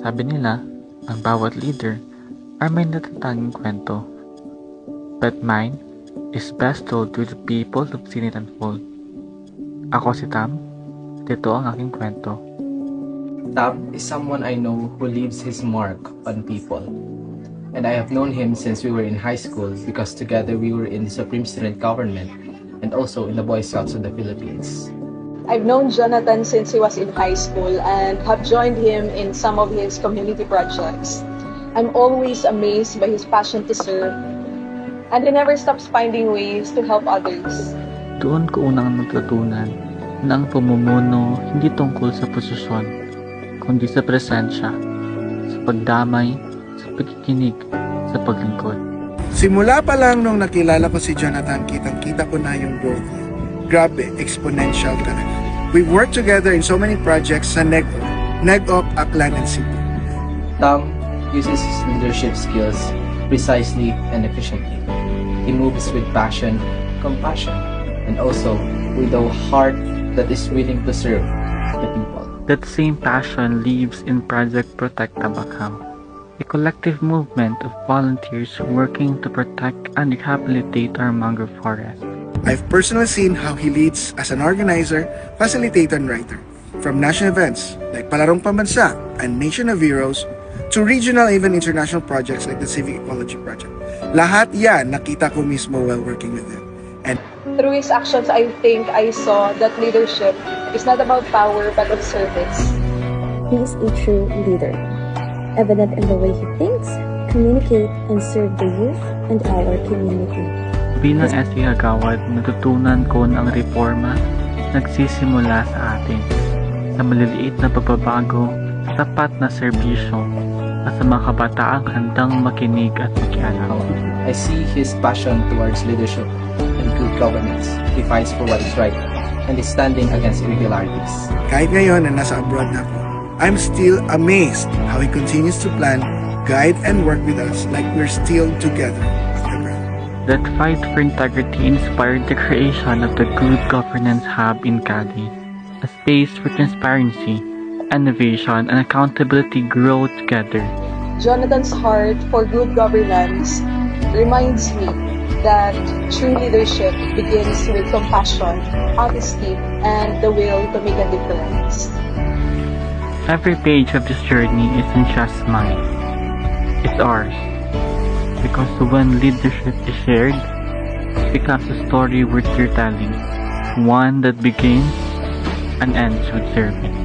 Sabi nila, ang bawat leader ay may natatanging kwento. But mine is best told to the people who've seen it unfold. Ako si Tam, at ito ang aking kwento. Tam is someone I know who leaves his mark on people. And I have known him since we were in high school because together we were in the Supreme Student Government and also in the Boy Scouts of the Philippines. I've known Jonathan since he was in high school and have joined him in some of his community projects. I'm always amazed by his passion to serve, and he never stops finding ways to help others. Doon ko unang natutunan na ang pamumuno hindi tungkol sa posisyon, kundi sa presensya, sa pagdamay, sa pagkikinig, sa paglingkod. Simula pa lang nung nakilala ko si Jonathan, kitang-kita ko na yung growth niya. Grabe, exponential talaga. We've worked together in so many projects sa NEGOP, Aklan, and Cebu. Tam uses his leadership skills precisely and efficiently. He moves with passion, compassion, and also with a heart that is willing to serve the people. That same passion lives in Project Protect Tabacam, a collective movement of volunteers working to protect and rehabilitate our mangrove forest. I've personally seen how he leads as an organizer, facilitator, and writer. From national events like Palarong Pambansa and Nation of Heroes to regional even international projects like the Civic Ecology Project. Lahat yan nakita ko mismo while working with him. And Through his actions, I think I saw that leadership is not about power but of service. He is a true leader, evident in the way he thinks, communicates, and serves the youth and our community. Bilang SC Agawad, natutunan ko na ang reforma nagsisimula sa atin, sa maliliit na pagbabago, sapat na serbisyo, at sa mga kabataang handang makinig at makialam. I see his passion towards leadership and good governance. He fights for what is right and is standing against irregularities. kahit ngayon na nasa abroad na ako, I'm still amazed how he continues to plan, guide, and work with us like we're still together. That fight for integrity inspired the creation of the Good Governance Hub in Cali, a space for transparency, innovation, and accountability grow together. Jonathan's heart for good governance reminds me that true leadership begins with compassion, honesty, and the will to make a difference. Every page of this journey isn't just mine, it's ours. Because when leadership is shared, it becomes a story worth retelling, one that begins and ends with service.